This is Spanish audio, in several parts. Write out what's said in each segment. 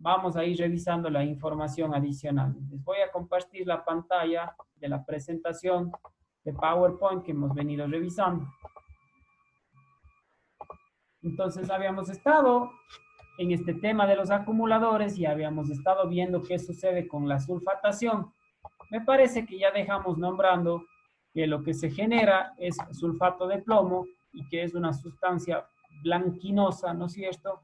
vamos a ir revisando la información adicional. Les voy a compartir la pantalla de la presentación de PowerPoint que hemos venido revisando. Entonces, habíamos estado en este tema de los acumuladores y habíamos estado viendo qué sucede con la sulfatación. Me parece que ya dejamos nombrando que lo que se genera es sulfato de plomo y que es una sustancia blanquinosa, ¿no es cierto?,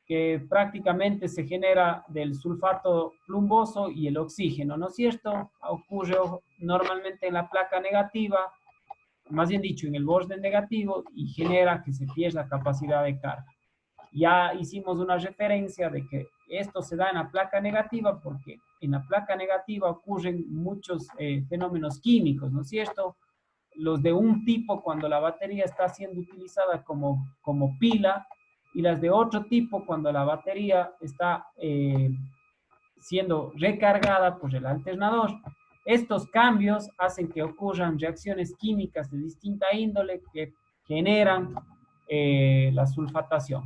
que prácticamente se genera del sulfato plumboso y el oxígeno, ¿no es cierto? Ocurre normalmente en la placa negativa, más bien dicho, en el borde negativo, y genera que se pierda capacidad de carga. Ya hicimos una referencia de que esto se da en la placa negativa porque en la placa negativa ocurren muchos fenómenos químicos, ¿no es cierto? Los de un tipo cuando la batería está siendo utilizada como pila, y las de otro tipo cuando la batería está siendo recargada por el alternador. Estos cambios hacen que ocurran reacciones químicas de distinta índole que generan la sulfatación.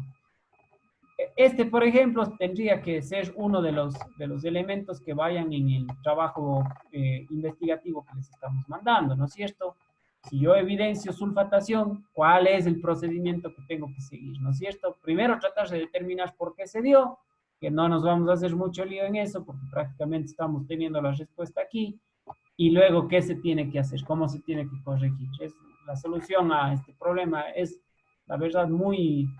Este, por ejemplo, tendría que ser uno de los elementos que vayan en el trabajo investigativo que les estamos mandando, ¿no es cierto? Si yo evidencio sulfatación, ¿cuál es el procedimiento que tengo que seguir? ¿No es cierto? Primero tratar de determinar por qué se dio, que no nos vamos a hacer mucho lío en eso, porque prácticamente estamos teniendo la respuesta aquí, y luego qué se tiene que hacer, cómo se tiene que corregir. La solución a este problema es, la verdad, muy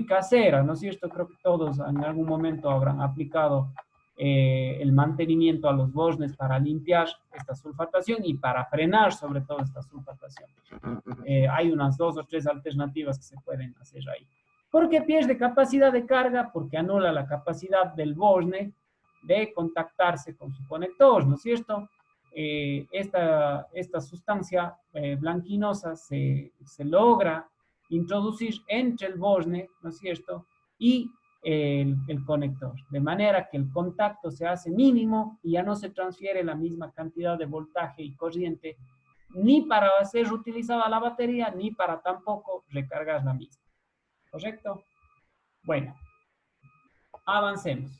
casera, ¿no es cierto? Creo que todos en algún momento habrán aplicado el mantenimiento a los bornes para limpiar esta sulfatación y para frenar sobre todo esta sulfatación. Hay unas 2 o 3 alternativas que se pueden hacer ahí. ¿Por qué pierde capacidad de carga? Porque anula la capacidad del borne de contactarse con su conector, ¿no es cierto? Esta sustancia blanquinosa se logra introducir entre el borne, ¿no es cierto?, y el conector, de manera que el contacto se hace mínimo y ya no se transfiere la misma cantidad de voltaje y corriente ni para ser utilizada la batería, ni para tampoco recargar la misma. ¿Correcto? Bueno, avancemos.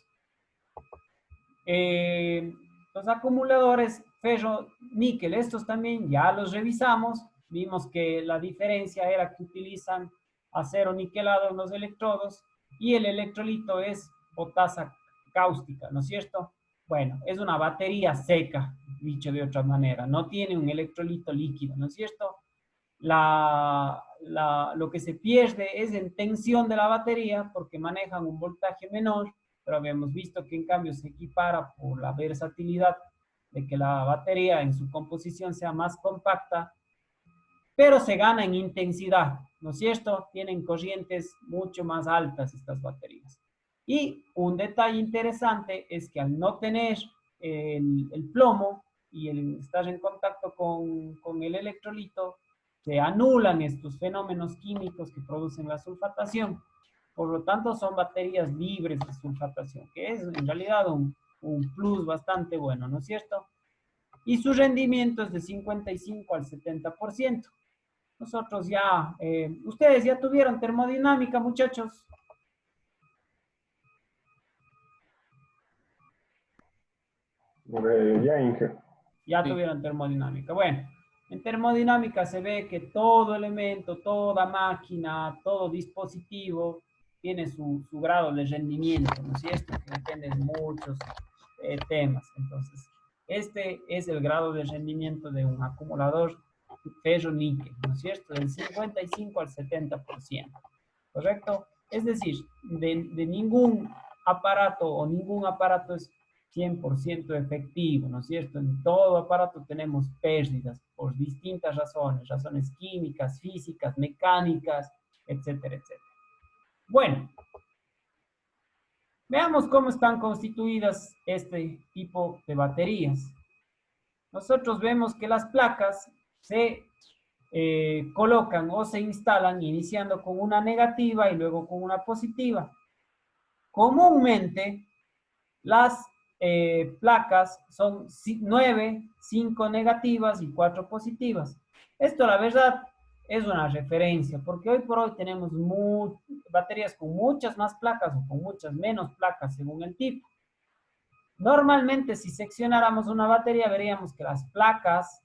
Los acumuladores ferro-níquel, estos también ya los revisamos. Vimos que la diferencia era que utilizan acero niquelado en los electrodos y el electrolito es potasa cáustica, ¿no es cierto? Bueno, es una batería seca, dicho de otra manera, no tiene un electrolito líquido, ¿no es cierto? Lo que se pierde es en tensión de la batería porque manejan un voltaje menor, pero habíamos visto que en cambio se equipara por la versatilidad de que la batería en su composición sea más compacta, pero se gana en intensidad, ¿no es cierto? Tienen corrientes mucho más altas estas baterías. Y un detalle interesante es que al no tener el plomo y estar en contacto con el electrolito, se anulan estos fenómenos químicos que producen la sulfatación. Por lo tanto, son baterías libres de sulfatación, que es en realidad un plus bastante bueno, ¿no es cierto? Y su rendimiento es de 55 al 70%. Nosotros ya, ustedes ya tuvieron termodinámica, muchachos. Ya, Inge. Ya tuvieron termodinámica. Bueno, en termodinámica se ve que todo elemento, toda máquina, todo dispositivo tiene su grado de rendimiento, ¿no es cierto? Que depende de muchos temas. Entonces, este es el grado de rendimiento de un acumulador ferro-níquel, ¿no es cierto? Del 55 al 70%, ¿correcto? Es decir, de ningún aparato o ningún aparato es 100% efectivo, ¿no es cierto? En todo aparato tenemos pérdidas por distintas razones, razones químicas, físicas, mecánicas, etcétera, etcétera. Bueno, veamos cómo están constituidas este tipo de baterías. Nosotros vemos que las placas se colocan o se instalan iniciando con una negativa y luego con una positiva. Comúnmente, las placas son 9, 5 negativas y 4 positivas. Esto, la verdad, es una referencia, porque hoy por hoy tenemos baterías con muchas más placas o con muchas menos placas según el tipo. Normalmente, si seccionáramos una batería, veríamos que las placas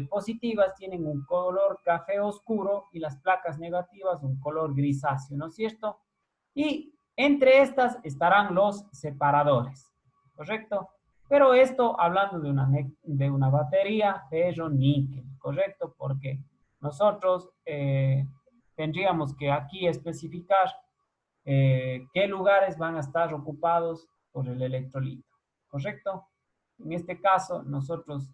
positivas tienen un color café oscuro y las placas negativas un color grisáceo, ¿no es cierto? Y entre estas estarán los separadores, ¿correcto? Pero esto hablando de una batería ferro-níquel, ¿correcto? Porque nosotros tendríamos que aquí especificar qué lugares van a estar ocupados por el electrolito, ¿correcto? En este caso, nosotros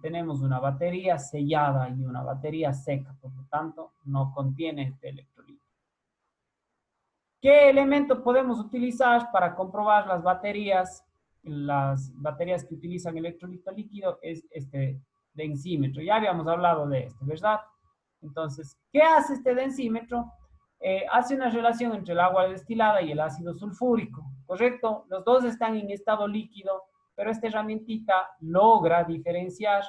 tenemos una batería sellada y una batería seca, por lo tanto, no contiene este electrolito. ¿Qué elemento podemos utilizar para comprobar las baterías? Las baterías que utilizan electrolito líquido es este densímetro. Ya habíamos hablado de este, ¿verdad? Entonces, ¿qué hace este densímetro? Hace una relación entre el agua destilada y el ácido sulfúrico, ¿correcto? Los dos están en estado líquido, pero esta herramientita logra diferenciar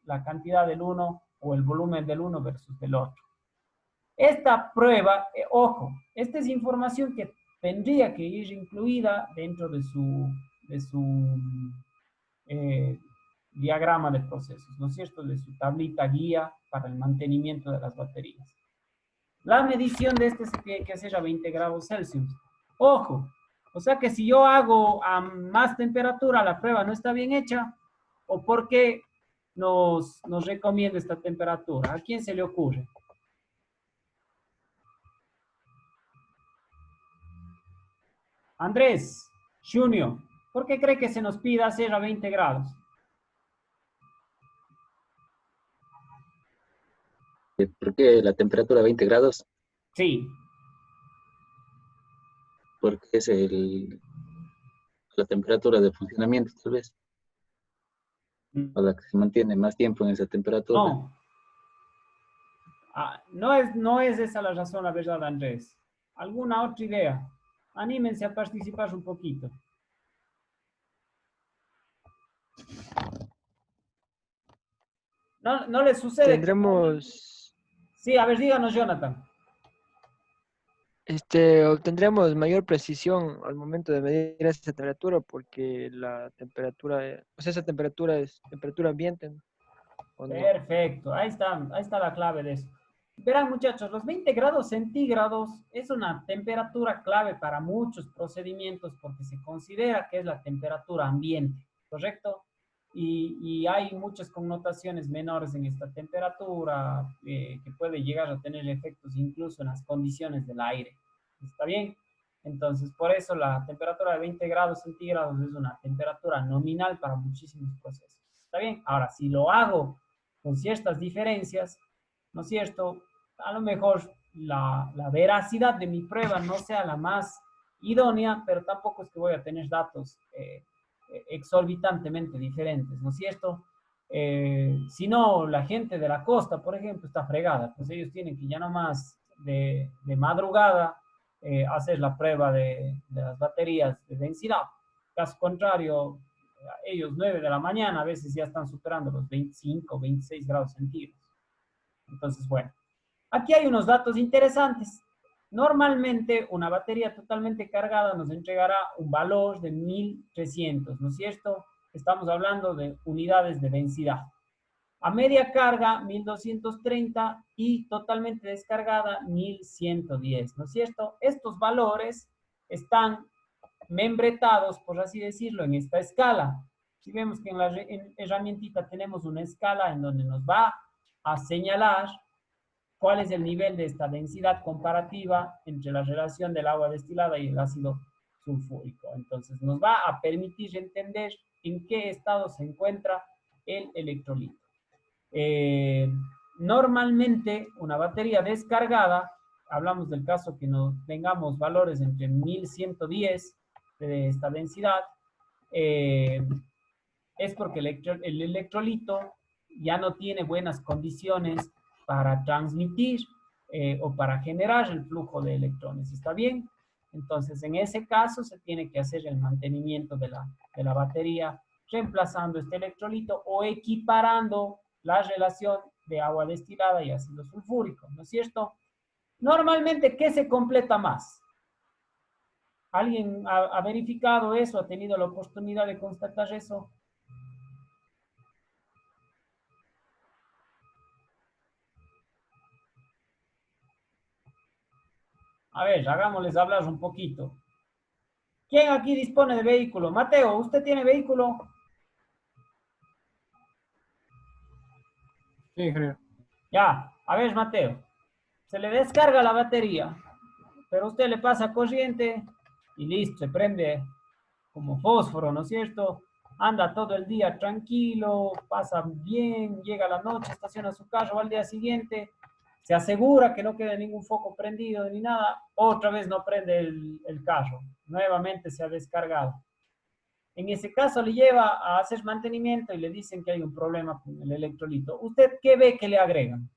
la cantidad del uno o el volumen del uno versus del otro. Esta prueba, ojo, esta es información que tendría que ir incluida dentro de su eh, diagrama de procesos, ¿no es cierto? De su tablita guía para el mantenimiento de las baterías. La medición de este se tiene que hacer a 20 grados Celsius. Ojo, o sea que si yo hago a más temperatura, la prueba no está bien hecha, ¿o por qué nos recomienda esta temperatura? ¿A quién se le ocurre? Andrés, Junior, ¿por qué cree que se nos pida hacer a 20 grados? ¿Por qué la temperatura 20 grados? Sí. Porque es la temperatura de funcionamiento, tal vez, a la que se mantiene más tiempo en esa temperatura. No. No es esa la razón, la verdad, Andrés. ¿Alguna otra idea? Anímense a participar un poquito. No les sucede que... Tendremos, Sí, a ver, díganos, Jonathan. obtendremos mayor precisión al momento de medir esa temperatura porque la temperatura, o sea, esa temperatura es temperatura ambiente, ¿no? ¿O no? Perfecto, ahí está la clave de eso. Verán, muchachos, los 20 grados centígrados es una temperatura clave para muchos procedimientos porque se considera que es la temperatura ambiente, ¿correcto? Y hay muchas connotaciones menores en esta temperatura que puede llegar a tener efectos incluso en las condiciones del aire. ¿Está bien? Entonces, por eso la temperatura de 20 grados centígrados es una temperatura nominal para muchísimos procesos. ¿Está bien? Ahora, si lo hago con ciertas diferencias, ¿no es cierto? A lo mejor la veracidad de mi prueba no sea la más idónea, pero tampoco es que voy a tener datos exorbitantemente diferentes, ¿no es cierto? Si no, la gente de la costa, por ejemplo, está fregada, pues ellos tienen que ya nomás de madrugada hacer la prueba de las baterías de densidad. Caso contrario, ellos 9 de la mañana a veces ya están superando los 25, 26 grados centígrados. Entonces, bueno, aquí hay unos datos interesantes. Normalmente una batería totalmente cargada nos entregará un valor de 1300, ¿no es cierto? Estamos hablando de unidades de densidad. A media carga, 1230 y totalmente descargada, 1110, ¿no es cierto? Estos valores están membretados, por así decirlo, en esta escala. Si vemos que en la herramientita tenemos una escala en donde nos va a señalar cuál es el nivel de esta densidad comparativa entre la relación del agua destilada y el ácido sulfúrico. Entonces nos va a permitir entender en qué estado se encuentra el electrolito. Normalmente una batería descargada, hablamos del caso que no tengamos valores entre 1110 de esta densidad, es porque el electrolito ya no tiene buenas condiciones para transmitir o para generar el flujo de electrones. ¿Está bien? Entonces, en ese caso se tiene que hacer el mantenimiento de la batería, reemplazando este electrolito o equiparando la relación de agua destilada y ácido sulfúrico, ¿no es cierto? Normalmente, ¿qué se completa más? ¿Alguien ha verificado eso? ¿Ha tenido la oportunidad de constatar eso? A ver, hagámosles hablar un poquito. ¿Quién aquí dispone de vehículo? Mateo, ¿usted tiene vehículo? Sí, ingeniero. Ya, a ver, Mateo. Se le descarga la batería, pero usted le pasa corriente y listo, se prende como fósforo, ¿no es cierto? Anda todo el día tranquilo, pasa bien, llega la noche, estaciona su carro al día siguiente, se asegura que no quede ningún foco prendido ni nada, otra vez no prende el carro, nuevamente se ha descargado. En ese caso le lleva a hacer mantenimiento y le dicen que hay un problema con el electrolito. ¿Usted qué ve que le agregan?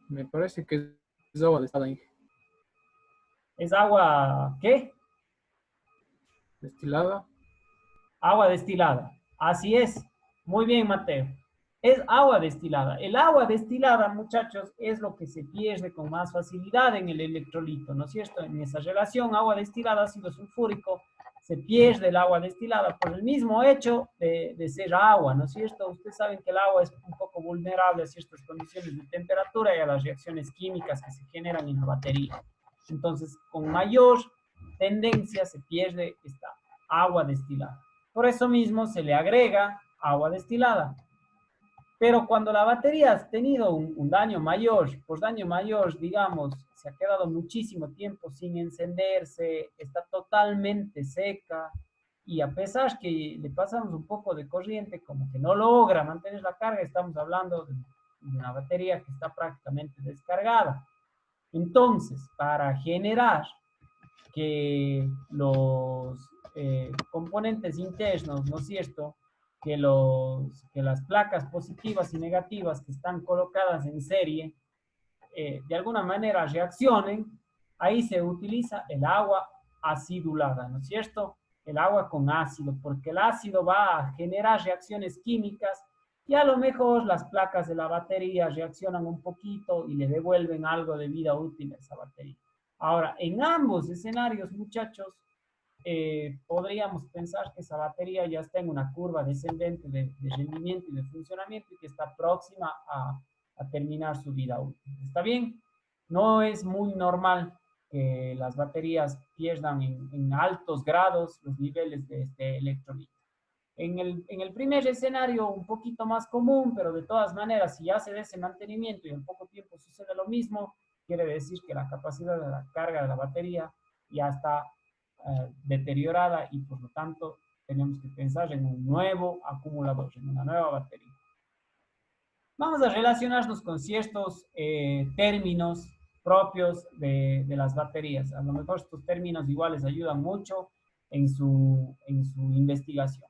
Me parece que es agua destilada, ¿Es agua qué? destilada. Agua destilada. Así es. Muy bien, Mateo. Es agua destilada. El agua destilada, muchachos, es lo que se pierde con más facilidad en el electrolito, ¿no es cierto? En esa relación agua destilada, ácido sulfúrico, se pierde el agua destilada por el mismo hecho de ser agua, ¿no es cierto? Ustedes saben que el agua es un poco vulnerable a ciertas condiciones de temperatura y a las reacciones químicas que se generan en la batería. Entonces, con mayor tendencia se pierde esta agua destilada. Por eso mismo se le agrega agua destilada. Pero cuando la batería ha tenido un daño mayor, por daño mayor, digamos, se ha quedado muchísimo tiempo sin encenderse, está totalmente seca, y a pesar que le pasamos un poco de corriente, como que no logra mantener la carga, estamos hablando de una batería que está prácticamente descargada. Entonces, para generar que los componentes internos, ¿no es cierto? Que las placas positivas y negativas que están colocadas en serie, de alguna manera reaccionen, ahí se utiliza el agua acidulada, ¿no es cierto? El agua con ácido, porque el ácido va a generar reacciones químicas y a lo mejor las placas de la batería reaccionan un poquito y le devuelven algo de vida útil a esa batería. Ahora, en ambos escenarios, muchachos, podríamos pensar que esa batería ya está en una curva descendente de rendimiento y de funcionamiento y que está próxima a terminar su vida útil. ¿Está bien? No es muy normal que las baterías pierdan en altos grados los niveles de este electrolito. En el primer escenario, un poquito más común, pero de todas maneras, si ya se da ese mantenimiento y en poco tiempo sucede lo mismo, quiere decir que la capacidad de la carga de la batería ya está deteriorada y por lo tanto tenemos que pensar en un nuevo acumulador, en una nueva batería. Vamos a relacionarnos con ciertos términos propios de las baterías. A lo mejor estos términos iguales ayudan mucho en su investigación.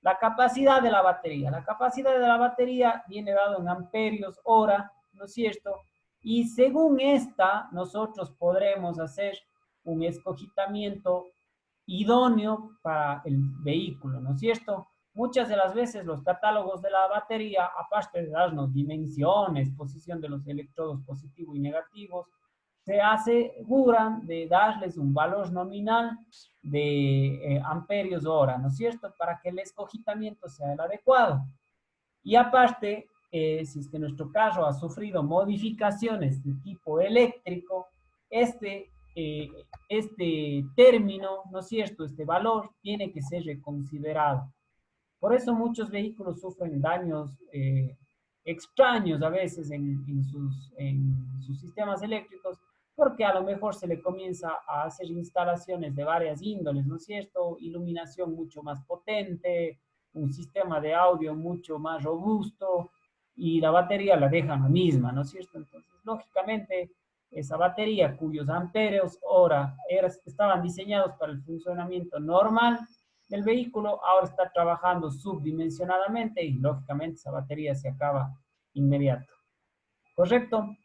La capacidad de la batería. La capacidad de la batería viene dado en amperios hora, ¿no es cierto? Y según esta, nosotros podremos hacer un escogitamiento idóneo para el vehículo, ¿no es cierto? Muchas de las veces los catálogos de la batería, aparte de darnos dimensiones, posición de los electrodos positivos y negativos, se aseguran de darles un valor nominal de amperios hora, ¿no es cierto? Para que el escogitamiento sea el adecuado. Y aparte, si es que nuestro carro ha sufrido modificaciones de tipo eléctrico, este término, ¿no es cierto? Este valor tiene que ser reconsiderado. Por eso muchos vehículos sufren daños extraños a veces en sus sistemas eléctricos, porque a lo mejor se le comienza a hacer instalaciones de varias índoles, ¿no es cierto? Iluminación mucho más potente, un sistema de audio mucho más robusto, y la batería la dejan la misma, ¿no es cierto? Entonces, lógicamente, esa batería cuyos amperios hora estaban diseñados para el funcionamiento normal del vehículo, ahora está trabajando subdimensionadamente y lógicamente esa batería se acaba inmediato. ¿Correcto?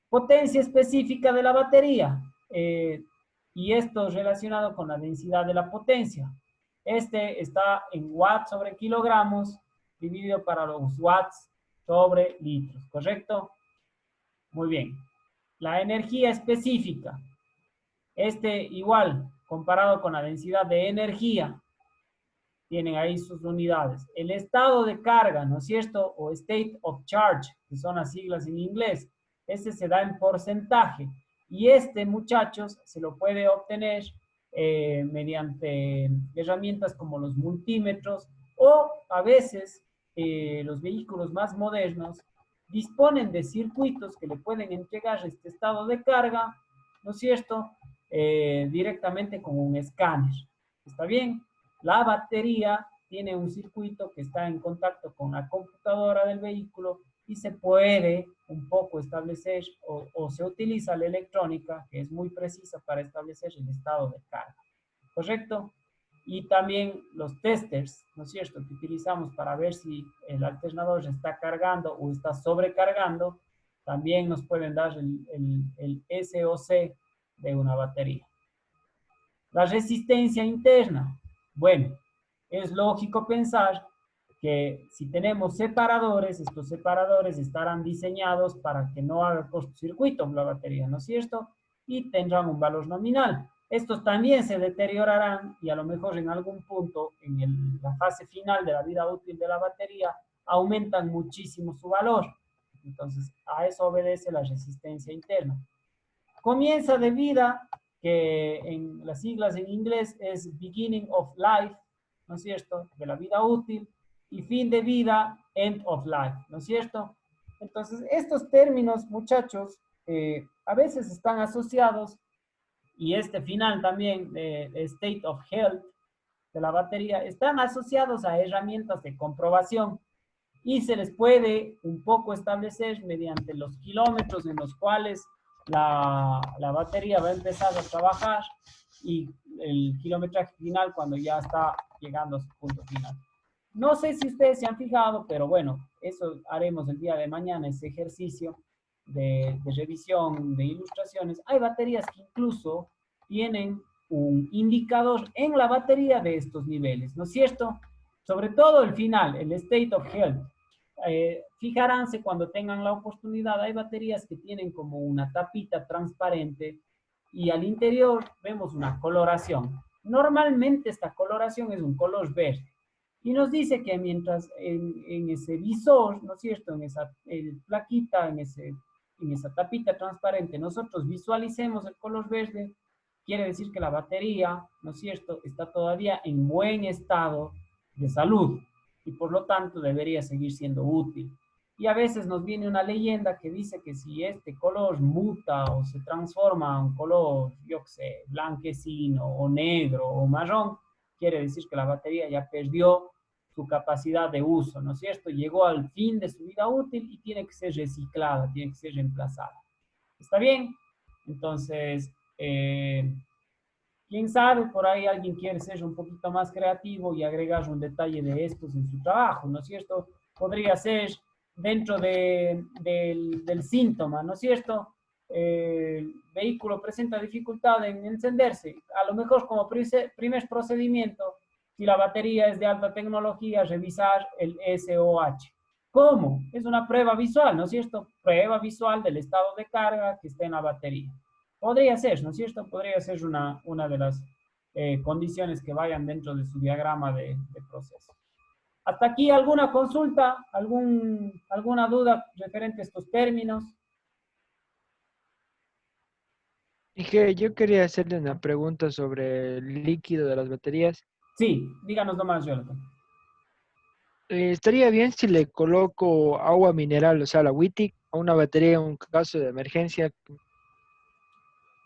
Potencia específica de la batería. Y esto relacionado con la densidad de la potencia. Este está en watts sobre kilogramos dividido para los watts sobre litros, ¿correcto? Muy bien. La energía específica. Este igual, comparado con la densidad de energía, tienen ahí sus unidades. El estado de carga, ¿no es cierto? O state of charge, que son las siglas en inglés. Este se da en porcentaje. Y este, muchachos, se lo puede obtener mediante herramientas como los multímetros o a veces los vehículos más modernos disponen de circuitos que le pueden entregar este estado de carga, ¿no es cierto? Directamente con un escáner. ¿Está bien? La batería tiene un circuito que está en contacto con la computadora del vehículo y se puede un poco establecer o se utiliza la electrónica que es muy precisa para establecer el estado de carga. ¿Correcto? Y también los testers, ¿no es cierto?, que utilizamos para ver si el alternador se está cargando o está sobrecargando, también nos pueden dar el SOC de una batería. La resistencia interna. Bueno, es lógico pensar que si tenemos separadores, estos separadores estarán diseñados para que no haga cortocircuito la batería, ¿no es cierto? Y tendrán un valor nominal. Estos también se deteriorarán y a lo mejor en algún punto, en la fase final de la vida útil de la batería, aumentan muchísimo su valor. Entonces, a eso obedece la resistencia interna. Comienza de vida, que en las siglas en inglés es beginning of life, ¿no es cierto?, de la vida útil, y fin de vida, end of life, ¿no es cierto? Entonces, estos términos, muchachos, a veces están asociados, y este final también, state of health de la batería, están asociados a herramientas de comprobación, y se les puede un poco establecer mediante los kilómetros en los cuales la batería va a empezar a trabajar y el kilometraje final cuando ya está llegando a su punto final. No sé si ustedes se han fijado, pero bueno, eso haremos el día de mañana, ese ejercicio de revisión de ilustraciones. Hay baterías que incluso tienen un indicador en la batería de estos niveles, ¿no es cierto? Sobre todo el final, el state of health. Fijaránse cuando tengan la oportunidad, hay baterías que tienen como una tapita transparente y al interior vemos una coloración. Normalmente esta coloración es un color verde y nos dice que mientras en ese visor, ¿no es cierto?, en esa plaquita, en esa tapita transparente, nosotros visualicemos el color verde, quiere decir que la batería, ¿no es cierto?, está todavía en buen estado de salud y por lo tanto debería seguir siendo útil. Y a veces nos viene una leyenda que dice que si este color muta o se transforma a un color, yo qué sé, blanquecino o negro o marrón, quiere decir que la batería ya perdió su capacidad de uso, ¿no es cierto? Llegó al fin de su vida útil y tiene que ser reciclada, tiene que ser reemplazada. ¿Está bien? Entonces, quién sabe, por ahí alguien quiere ser un poquito más creativo y agregar un detalle de estos en su trabajo, ¿no es cierto? Podría ser dentro del síntoma, ¿no es cierto? El vehículo presenta dificultad en encenderse. A lo mejor como primer procedimiento, si la batería es de alta tecnología, revisar el SOH. ¿Cómo? Es una prueba visual, ¿no es cierto? Prueba visual del estado de carga que está en la batería. Podría ser, ¿no es cierto? Podría ser una de las condiciones que vayan dentro de su diagrama de proceso. ¿Hasta aquí alguna consulta? ¿Alguna duda referente a estos términos? Dije, yo quería hacerle una pregunta sobre el líquido de las baterías. Sí, díganos nomás, Jonathan. ¿Estaría bien si le coloco agua mineral, o sea, la WITIC, a una batería en un caso de emergencia?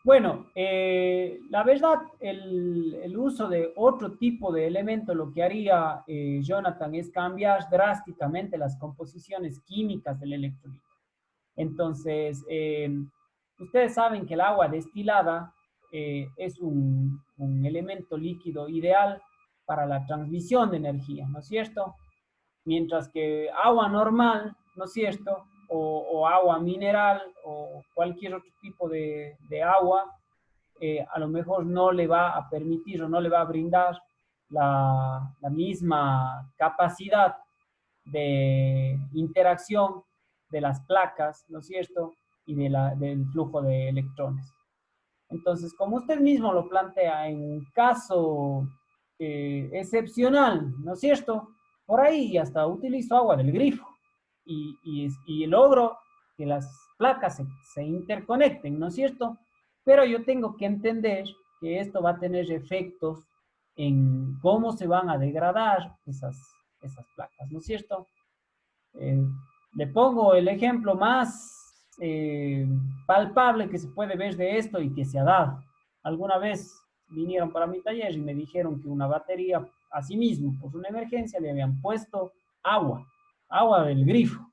Bueno, la verdad, el uso de otro tipo de elemento lo que haría, Jonathan, es cambiar drásticamente las composiciones químicas del electrolito. Entonces, ustedes saben que el agua destilada es un elemento líquido ideal para la transmisión de energía, ¿no es cierto? Mientras que agua normal, ¿no es cierto?, o agua mineral o cualquier otro tipo de agua, a lo mejor no le va a permitir o no le va a brindar la misma capacidad de interacción de las placas, ¿no es cierto? Y del flujo de electrones. Entonces, como usted mismo lo plantea, en un caso excepcional, ¿no es cierto? Por ahí hasta utilizo agua del grifo y logro que las placas se interconecten, ¿no es cierto? Pero yo tengo que entender que esto va a tener efectos en cómo se van a degradar esas placas, ¿no es cierto? Eh, Le pongo el ejemplo más palpable que se puede ver de esto y que se ha dado. Alguna vez vinieron para mi taller y me dijeron que una batería, así mismo, por una emergencia, le habían puesto agua del grifo.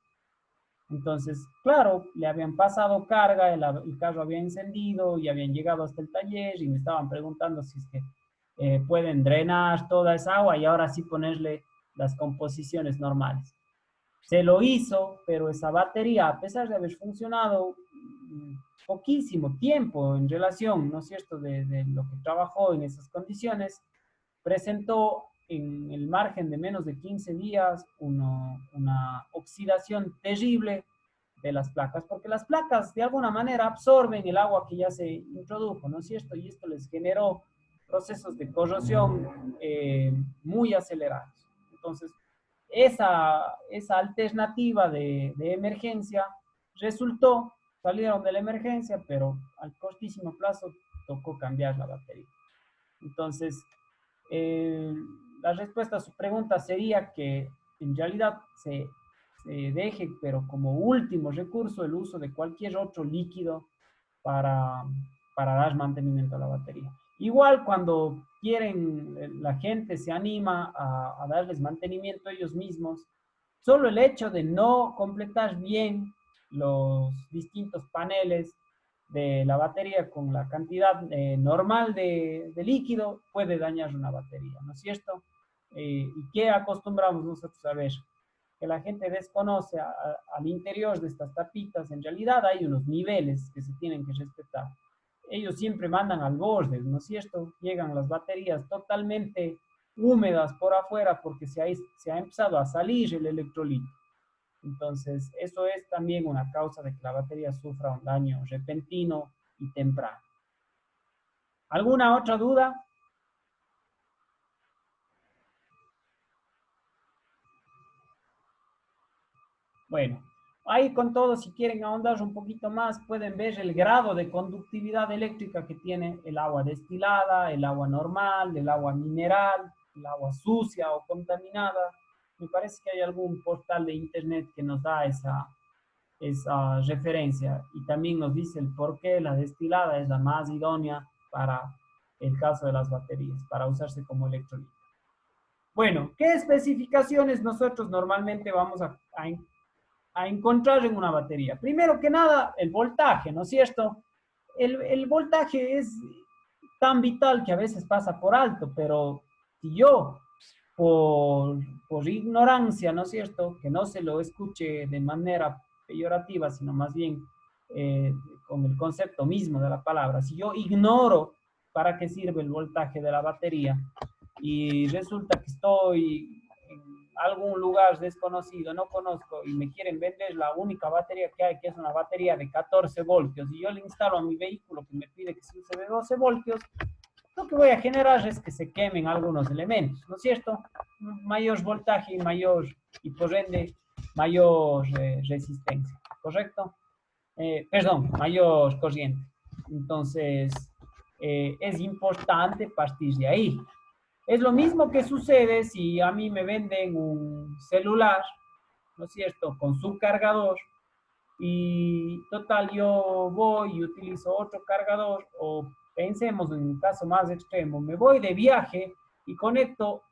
Entonces, claro, le habían pasado carga, el carro había encendido y habían llegado hasta el taller y me estaban preguntando si es que pueden drenar toda esa agua y ahora sí ponerle las composiciones normales. Se lo hizo, pero esa batería, a pesar de haber funcionado poquísimo tiempo en relación, ¿no es cierto?, de lo que trabajó en esas condiciones, presentó en el margen de menos de 15 días una oxidación terrible de las placas, porque las placas de alguna manera absorben el agua que ya se introdujo, ¿no es cierto? Y esto les generó procesos de corrosión muy acelerados. Entonces, esa alternativa de emergencia resultó, salieron de la emergencia, pero al cortísimo plazo tocó cambiar la batería. Entonces, eh, la respuesta a su pregunta sería que en realidad se deje, pero como último recurso, el uso de cualquier otro líquido para, para dar mantenimiento a la batería. Igual cuando quieren, la gente se anima a darles mantenimiento ellos mismos, solo el hecho de no completar bien los distintos paneles de la batería con la cantidad normal de líquido puede dañar una batería, ¿no es cierto? ¿Y qué acostumbramos nosotros a ver? Que la gente desconoce al interior de estas tapitas, en realidad hay unos niveles que se tienen que respetar. Ellos siempre mandan al borde, ¿no es cierto? Llegan las baterías totalmente húmedas por afuera porque se ha empezado a salir el electrolito. Entonces, eso es también una causa de que la batería sufra un daño repentino y temprano. ¿Alguna otra duda? Bueno, ahí con todo, si quieren ahondar un poquito más, pueden ver el grado de conductividad eléctrica que tiene el agua destilada, el agua normal, el agua mineral, el agua sucia o contaminada. Me parece que hay algún portal de internet que nos da esa referencia y también nos dice el por qué la destilada es la más idónea para el caso de las baterías, para usarse como electrolito. Bueno, ¿qué especificaciones nosotros normalmente vamos a encontrar en una batería? Primero que nada, el voltaje, ¿no es cierto? El voltaje es tan vital que a veces pasa por alto, pero si yo, por ignorancia, ¿no es cierto?, que no se lo escuche de manera peyorativa, sino más bien eh, con el concepto mismo de la palabra, si yo ignoro para qué sirve el voltaje de la batería y resulta que estoy en algún lugar desconocido, no conozco y me quieren vender la única batería que hay, que es una batería de 14 voltios, y yo le instalo a mi vehículo que me pide que se use de 12 voltios, lo que voy a generar es que se quemen algunos elementos, ¿no es cierto? Mayor voltaje y por ende, mayor resistencia, ¿correcto? Perdón, mayor corriente. Entonces, es importante partir de ahí. Es lo mismo que sucede si a mí me venden un celular, ¿no es cierto?, con su cargador, y total yo voy y utilizo otro cargador, o pensemos en un caso más extremo, me voy de viaje y conecto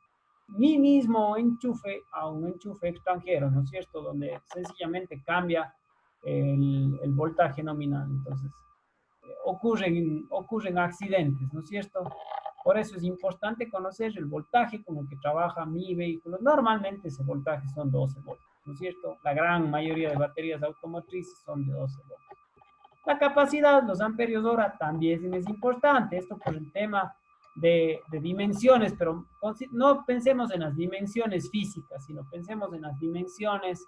mi mismo enchufe a un enchufe extranjero, ¿no es cierto?, donde sencillamente cambia el voltaje nominal. Entonces, ocurren accidentes, ¿no es cierto? Por eso es importante conocer el voltaje con el que trabaja mi vehículo. Normalmente ese voltaje son 12 voltios, ¿no es cierto? La gran mayoría de baterías automotrices son de 12 voltios. La capacidad, los amperios hora, también es importante. Esto por el tema de dimensiones, pero no pensemos en las dimensiones físicas, sino pensemos en las dimensiones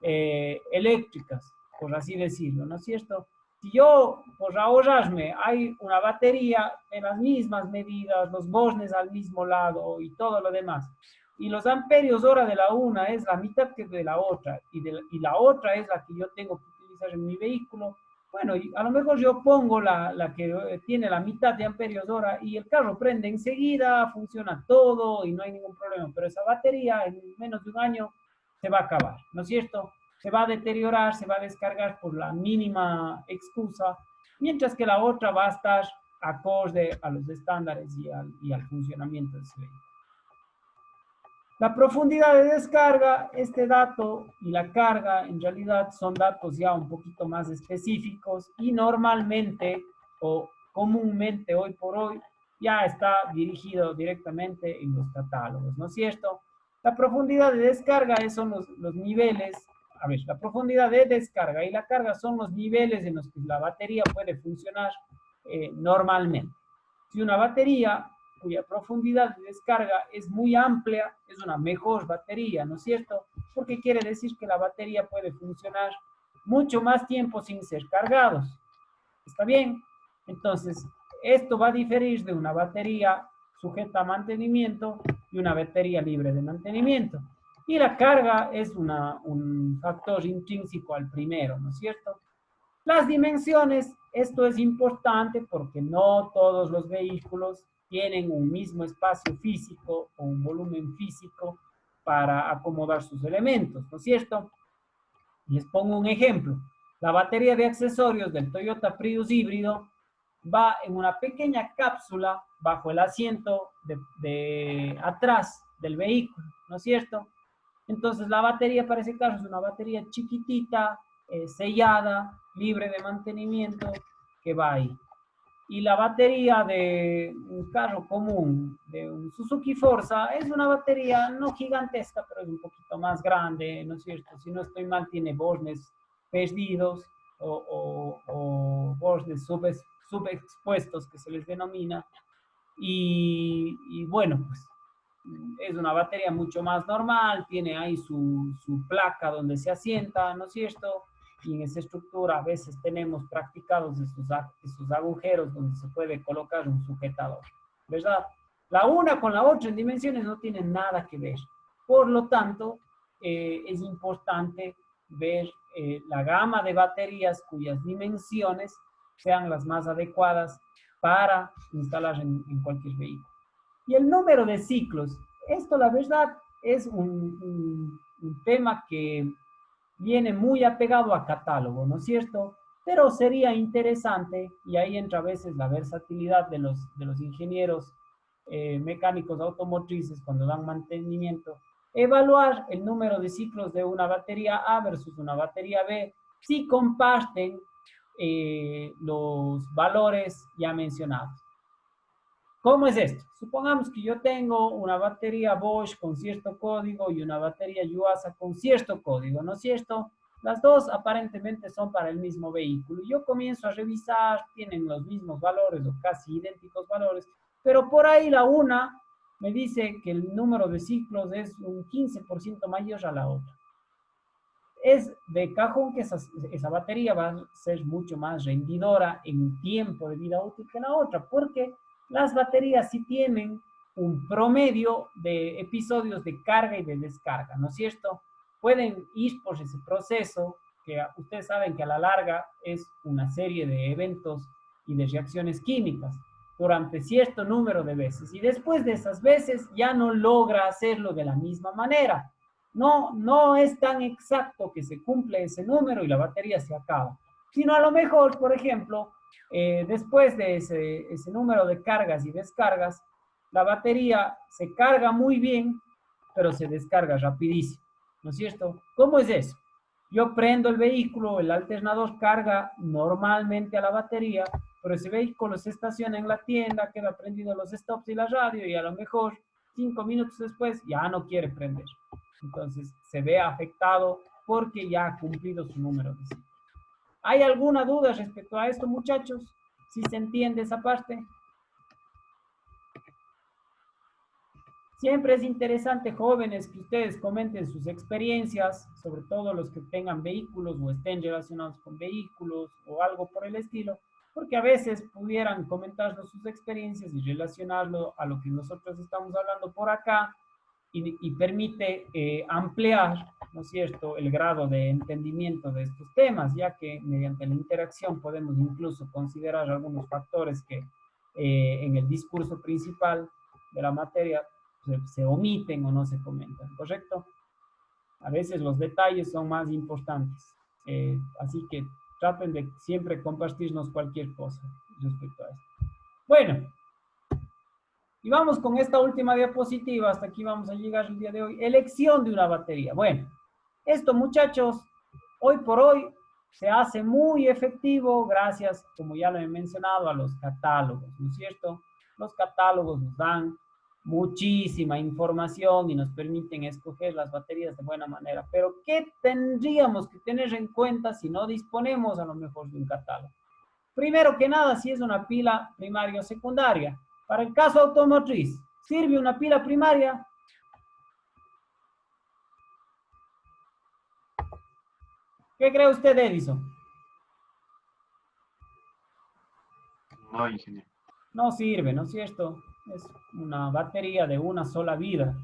eléctricas, por así decirlo, ¿no es cierto? Si yo, por ahorrarme, hay una batería de las mismas medidas, los bornes al mismo lado y todo lo demás, y los amperios hora de la una es la mitad que de la otra, y la otra es la que yo tengo que utilizar en mi vehículo, bueno, a lo mejor yo pongo la que tiene la mitad de amperios hora y el carro prende enseguida, funciona todo y no hay ningún problema, pero esa batería en menos de un año se va a acabar, ¿no es cierto? Se va a deteriorar, se va a descargar por la mínima excusa, mientras que la otra va a estar acorde a los estándares y al funcionamiento de ese vehículo. La profundidad de descarga, este dato y la carga en realidad son datos ya un poquito más específicos y normalmente o comúnmente hoy por hoy ya está dirigido directamente en los catálogos, ¿no es cierto? La profundidad de descarga son los niveles, a ver, la profundidad de descarga y la carga son los niveles en los que la batería puede funcionar normalmente. Si una batería cuya profundidad de descarga es muy amplia, es una mejor batería, ¿no es cierto? Porque quiere decir que la batería puede funcionar mucho más tiempo sin ser cargados. ¿Está bien? Entonces, esto va a diferir de una batería sujeta a mantenimiento y una batería libre de mantenimiento. Y la carga es un factor intrínseco al primero, ¿no es cierto? Las dimensiones, esto es importante porque no todos los vehículos tienen un mismo espacio físico o un volumen físico para acomodar sus elementos, ¿no es cierto? Les pongo un ejemplo. La batería de accesorios del Toyota Prius híbrido va en una pequeña cápsula bajo el asiento de atrás del vehículo, ¿no es cierto? Entonces la batería para ese caso es una batería chiquitita, sellada, libre de mantenimiento, que va ahí. Y la batería de un carro común, de un Suzuki Forza, es una batería no gigantesca, pero es un poquito más grande, ¿no es cierto? Si no estoy mal, tiene bornes perdidos o bornes subexpuestos, que se les denomina. Y bueno, pues es una batería mucho más normal, tiene ahí su placa donde se asienta, ¿no es cierto? Y en esa estructura a veces tenemos practicados esos agujeros donde se puede colocar un sujetador, ¿verdad? La una con la otra en dimensiones no tienen nada que ver. Por lo tanto, es importante ver la gama de baterías cuyas dimensiones sean las más adecuadas para instalar en cualquier vehículo. Y el número de ciclos, esto la verdad es un tema que viene muy apegado a catálogo, ¿no es cierto? Pero sería interesante, y ahí entra a veces la versatilidad de los ingenieros mecánicos automotrices cuando dan mantenimiento, evaluar el número de ciclos de una batería A versus una batería B, si comparten los valores ya mencionados. ¿Cómo es esto? Supongamos que yo tengo una batería Bosch con cierto código y una batería Yuasa con cierto código, ¿no es cierto? Las dos aparentemente son para el mismo vehículo. Yo comienzo a revisar, tienen los mismos valores o casi idénticos valores, pero por ahí la una me dice que el número de ciclos es un 15% mayor a la otra. Es de cajón que esa batería va a ser mucho más rendidora en tiempo de vida útil que la otra, porque las baterías sí tienen un promedio de episodios de carga y de descarga, ¿no es cierto? Pueden ir por ese proceso que ustedes saben que a la larga es una serie de eventos y de reacciones químicas durante cierto número de veces. Y después de esas veces ya no logra hacerlo de la misma manera. No es tan exacto que se cumple ese número y la batería se acaba. Sino a lo mejor, por ejemplo, después de ese número de cargas y descargas, la batería se carga muy bien, pero se descarga rapidísimo, ¿no es cierto? ¿Cómo es eso? Yo prendo el vehículo, el alternador carga normalmente a la batería, pero ese vehículo se estaciona en la tienda, queda prendido los stops y la radio y a lo mejor 5 minutos después ya no quiere prender. Entonces se ve afectado porque ya ha cumplido su número de ciclos. ¿Hay alguna duda respecto a esto, muchachos? ¿Sí se entiende esa parte? Siempre es interesante, jóvenes, que ustedes comenten sus experiencias, sobre todo los que tengan vehículos o estén relacionados con vehículos o algo por el estilo, porque a veces pudieran comentarnos sus experiencias y relacionarlo a lo que nosotros estamos hablando por acá y permite ampliar, ¿no es cierto?, el grado de entendimiento de estos temas, ya que mediante la interacción podemos incluso considerar algunos factores que en el discurso principal de la materia se omiten o no se comentan, ¿correcto? A veces los detalles son más importantes. Así que traten de siempre compartirnos cualquier cosa respecto a esto. Bueno, y vamos con esta última diapositiva. Hasta aquí vamos a llegar el día de hoy. Elección de una batería. Bueno, esto, muchachos, hoy por hoy se hace muy efectivo gracias, como ya lo he mencionado, a los catálogos, ¿no es cierto? Los catálogos nos dan muchísima información y nos permiten escoger las baterías de buena manera. Pero, ¿qué tendríamos que tener en cuenta si no disponemos a lo mejor de un catálogo? Primero que nada, si es una pila primaria o secundaria. Para el caso automotriz, ¿sirve una pila primaria? ¿Qué cree usted, Edison? No, ingeniero. No sirve, ¿no es cierto? Es una batería de una sola vida.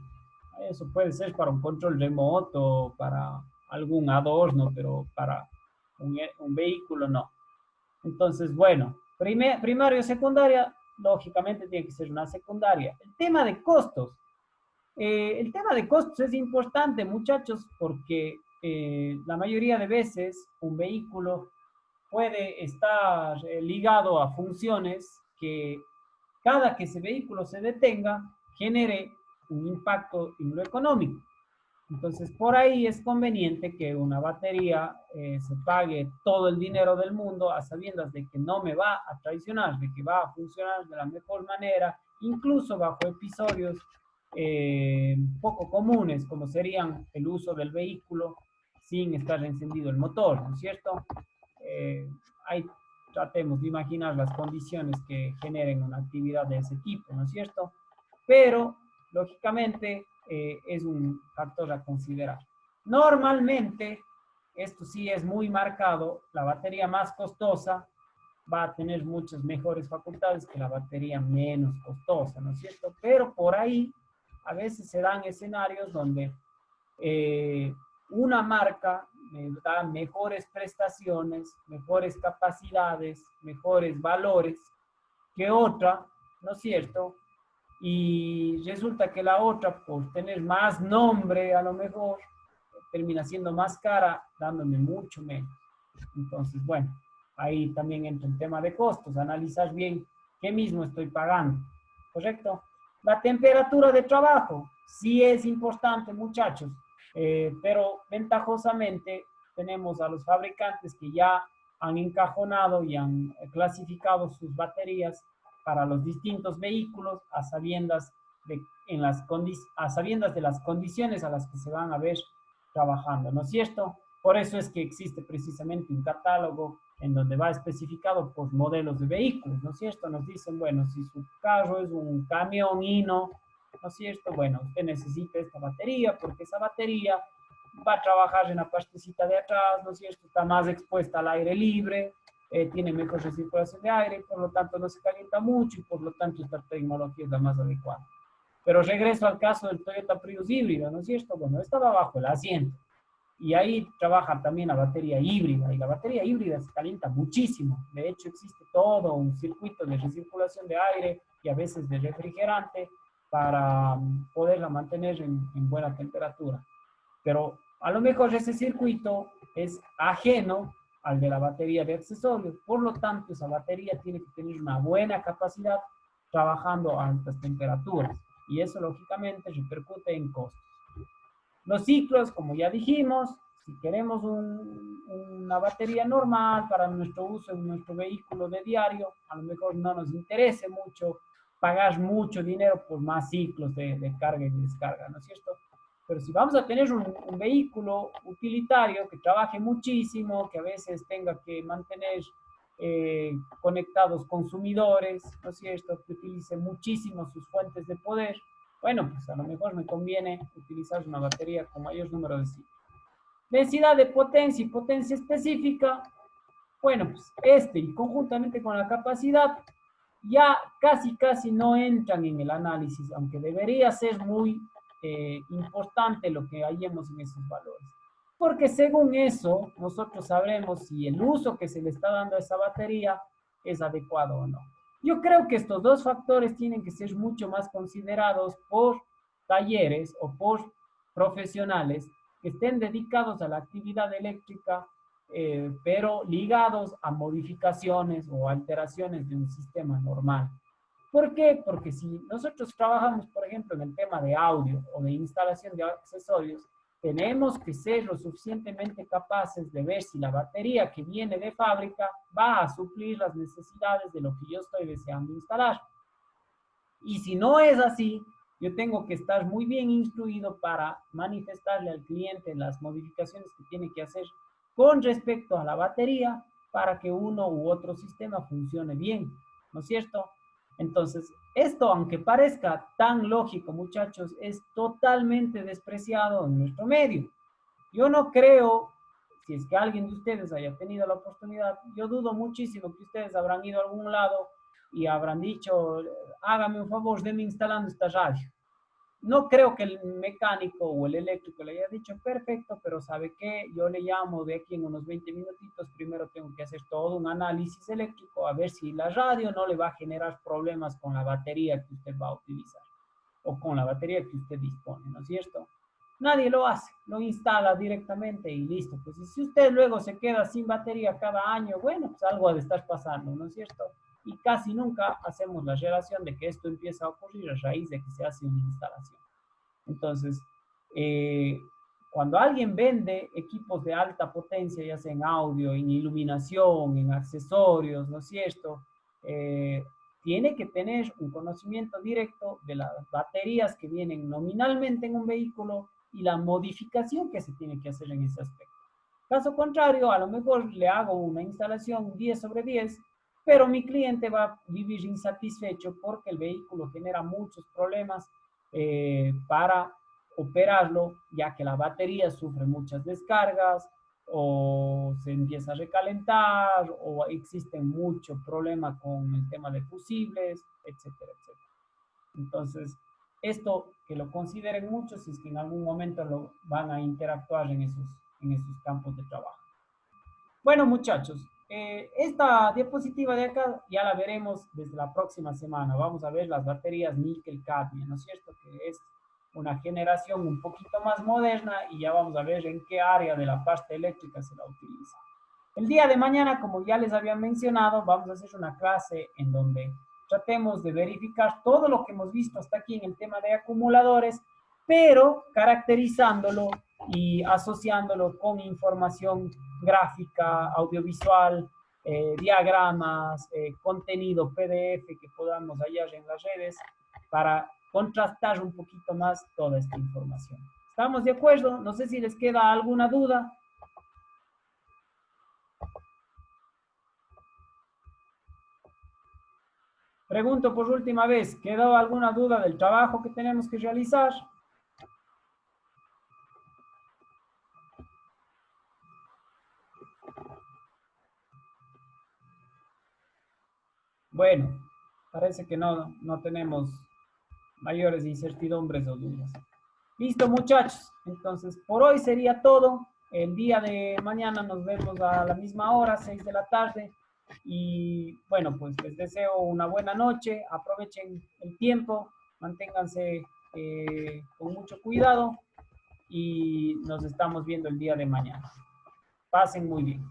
Eso puede ser para un control remoto, para algún adorno, pero para un vehículo no. Entonces, bueno, primaria o secundaria, lógicamente tiene que ser una secundaria. El tema de costos. El tema de costos es importante, muchachos, porque la mayoría de veces un vehículo puede estar ligado a funciones que cada que ese vehículo se detenga genere un impacto en lo económico. Entonces, por ahí es conveniente que una batería se pague todo el dinero del mundo a sabiendas de que no me va a traicionar, de que va a funcionar de la mejor manera, incluso bajo episodios poco comunes, como serían el uso del vehículo sin estar encendido el motor, ¿no es cierto? Ahí tratemos de imaginar las condiciones que generen una actividad de ese tipo, ¿no es cierto? Pero, lógicamente, es un factor a considerar. Normalmente, esto sí es muy marcado, la batería más costosa va a tener muchas mejores facultades que la batería menos costosa, ¿no es cierto? Pero por ahí a veces se dan escenarios donde una marca da mejores prestaciones, mejores capacidades, mejores valores que otra, ¿no es cierto? Y resulta que la otra, por tener más nombre, a lo mejor termina siendo más cara, dándome mucho menos. Entonces, bueno, ahí también entra el tema de costos, analizar bien qué mismo estoy pagando, ¿correcto? La temperatura de trabajo, sí es importante, muchachos, pero ventajosamente tenemos a los fabricantes que ya han encajonado y han clasificado sus baterías para los distintos vehículos a sabiendas a sabiendas de las condiciones a las que se van a ver trabajando, ¿no es cierto? Por eso es que existe precisamente un catálogo en donde va especificado por modelos de vehículos, ¿no es cierto? Nos dicen, bueno, si su carro es un camión Hino, ¿no es cierto? Bueno, usted necesita esta batería porque esa batería va a trabajar en la partecita de atrás, ¿no es cierto? Está más expuesta al aire libre, tiene mejor recirculación de aire, por lo tanto no se calienta mucho y por lo tanto esta tecnología es la más adecuada. Pero regreso al caso del Toyota Prius híbrido, ¿no es cierto? Bueno, estaba bajo el asiento y ahí trabaja también la batería híbrida y la batería híbrida se calienta muchísimo. De hecho, existe todo un circuito de recirculación de aire y a veces de refrigerante para poderla mantener en buena temperatura. Pero a lo mejor ese circuito es ajeno al de la batería de accesorios. Por lo tanto, esa batería tiene que tener una buena capacidad trabajando a altas temperaturas. Y eso, lógicamente, repercute en costos. Los ciclos, como ya dijimos, si queremos una batería normal para nuestro uso en nuestro vehículo de diario, a lo mejor no nos interese mucho pagar mucho dinero por más ciclos de carga y descarga, ¿no es cierto? Pero si vamos a tener un vehículo utilitario que trabaje muchísimo, que a veces tenga que mantener conectados consumidores, ¿no es cierto? Que utilice muchísimo sus fuentes de poder, Bueno, pues a lo mejor me conviene utilizar una batería con mayor número de ciclos. Densidad de potencia y potencia específica. Bueno, pues y conjuntamente con la capacidad ya casi no entran en el análisis, aunque debería ser muy importante lo que hallemos en esos valores. Porque según eso, nosotros sabremos si el uso que se le está dando a esa batería es adecuado o no. Yo creo que estos dos factores tienen que ser mucho más considerados por talleres o por profesionales que estén dedicados a la actividad eléctrica, pero ligados a modificaciones o alteraciones de un sistema normal. ¿Por qué? Porque si nosotros trabajamos, por ejemplo, en el tema de audio o de instalación de accesorios, tenemos que ser lo suficientemente capaces de ver si la batería que viene de fábrica va a suplir las necesidades de lo que yo estoy deseando instalar. Y si no es así, yo tengo que estar muy bien instruido para manifestarle al cliente las modificaciones que tiene que hacer con respecto a la batería para que uno u otro sistema funcione bien, ¿no es cierto? Entonces, esto, aunque parezca tan lógico, muchachos, es totalmente despreciado en nuestro medio. Yo no creo, si es que alguien de ustedes haya tenido la oportunidad, yo dudo muchísimo que ustedes habrán ido a algún lado y habrán dicho, hágame un favor, déme instalando esta radio. No creo que el mecánico o el eléctrico le haya dicho, perfecto, pero ¿sabe qué? Yo le llamo de aquí en unos 20 minutitos, primero tengo que hacer todo un análisis eléctrico a ver si la radio no le va a generar problemas con la batería que usted va a utilizar o con la batería que usted dispone, ¿no es cierto? Nadie lo hace, lo instala directamente y listo. Pues si usted luego se queda sin batería cada año, bueno, pues algo ha de estar pasando, ¿no es cierto? Y casi nunca hacemos la relación de que esto empieza a ocurrir a raíz de que se hace una instalación. Entonces, cuando alguien vende equipos de alta potencia, ya sea en audio, en iluminación, en accesorios, ¿no es cierto? Tiene que tener un conocimiento directo de las baterías que vienen nominalmente en un vehículo y la modificación que se tiene que hacer en ese aspecto. Caso contrario, a lo mejor le hago una instalación 10 sobre 10, pero mi cliente va a vivir insatisfecho porque el vehículo genera muchos problemas para operarlo, ya que la batería sufre muchas descargas o se empieza a recalentar o existe mucho problema con el tema de fusibles, etcétera, etcétera. Entonces, esto que lo consideren mucho si es que en algún momento lo van a interactuar en esos campos de trabajo. Bueno, muchachos, esta diapositiva de acá ya la veremos desde la próxima semana. Vamos a ver las baterías níquel-cadmio, ¿no es cierto? Que es una generación un poquito más moderna y ya vamos a ver en qué área de la parte eléctrica se la utiliza. El día de mañana, como ya les había mencionado, vamos a hacer una clase en donde tratemos de verificar todo lo que hemos visto hasta aquí en el tema de acumuladores, pero caracterizándolo y asociándolo con información gráfica, audiovisual, diagramas, contenido PDF que podamos hallar en las redes para contrastar un poquito más toda esta información. ¿Estamos de acuerdo? No sé si les queda alguna duda. Pregunto por última vez, ¿quedó alguna duda del trabajo que tenemos que realizar? Bueno, parece que no tenemos mayores incertidumbres o dudas. Listo, muchachos. Entonces, por hoy sería todo. El día de mañana nos vemos a la misma hora, 6 de la tarde. Y bueno, pues les deseo una buena noche. Aprovechen el tiempo, manténganse con mucho cuidado y nos estamos viendo el día de mañana. Pasen muy bien.